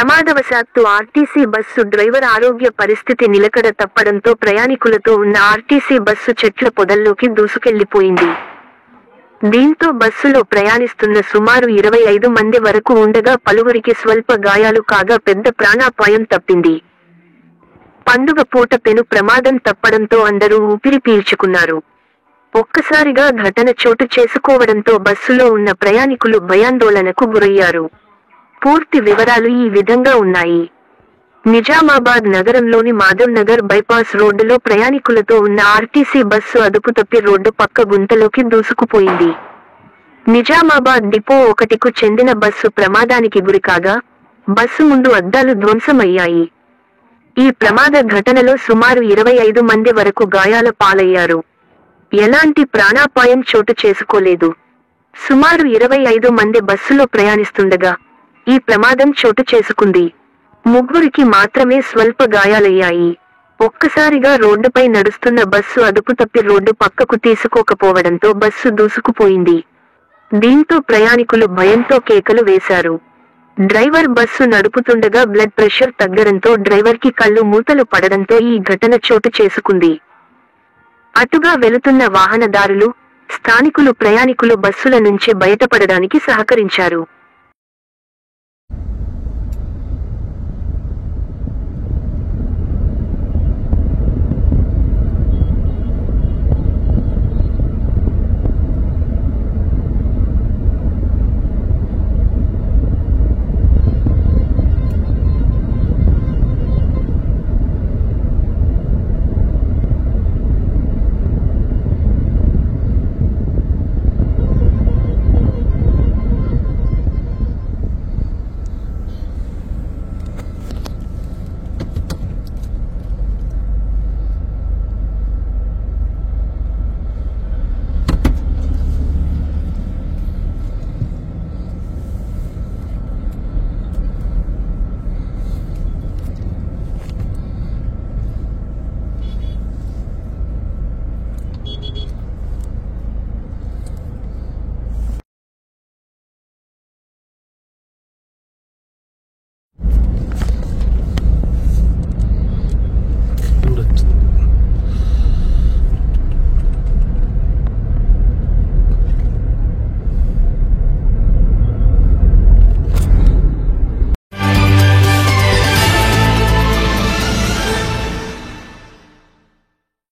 ప్రమాదవశాత్తు RTC bus driver ఆరోగ్య పరిస్థితి నిలకడ తప్పడంతో ప్రయాణికులతో ఉన్న ఆర్టీసీ బస్సు చెట్ల పొదల్లోకి దూసుకెళ్లిపోయింది. దీంతో బస్సులో ప్రయాణిస్తున్న సుమారు 25 మంది వరకు ఉండగా పలువురికి స్వల్ప గాయాలు కాగా పెద్ద ప్రాణాపాయం తప్పింది. పండుగ పూట పెను ప్రమాదం తప్పడంతో అందరూ ఊపిరి పీల్చుకున్నారు. ఒక్కసారిగా ఘటన చోటు చేసుకోవడంతో బస్సులో ఉన్న ప్రయాణికులు భయాందోళనకు గురయ్యారు. పూర్తి వివరాలు ఈ విధంగా ఉన్నాయి. నిజామాబాద్ నగరంలోని మాధవ్ నగర్ బైపాస్ రోడ్డులో ప్రయాణికులతో ఉన్న ఆర్టీసీ బస్సు అదుపు తప్పి రోడ్డు పక్క గుంతలోకి దూసుకుపోయింది. నిజామాబాద్ డిపో 1కు చెందిన బస్సు ప్రమాదానికి గురికాగా బస్సు ముందు అద్దాలు ధ్వంసమయ్యాయి. ఈ ప్రమాద ఘటనలో సుమారు 25 మంది వరకు గాయాల పాలయ్యారు. ఎలాంటి ప్రాణాపాయం చోటు చేసుకోలేదు. సుమారు 25 మంది బస్సులో ప్రయాణిస్తుండగా ఈ ప్రమాదం చోటు చేసుకుంది. ముగ్గురికి మాత్రమే స్వల్ప గాయాలయ్యాయి. ఒక్కసారిగా రోడ్డుపై నడుస్తున్న బస్సు అదుపు తప్పి రోడ్డు పక్కకు తీసుకోకపోవడంతో బస్సు దూసుకుపోయింది. దీంతో ప్రయాణికులు భయంతో కేకలు వేశారు. డ్రైవర్ బస్సు నడుపుతుండగా బ్లడ్ ప్రెషర్ తగ్గడంతో డ్రైవర్కి కళ్ళు మూతలు పడడంతో ఈ ఘటన చోటు చేసుకుంది. అటుగా వెళుతున్న వాహనదారులు, స్థానికులు ప్రయాణికులు బస్సుల నుంచి బయటపడడానికి సహకరించారు.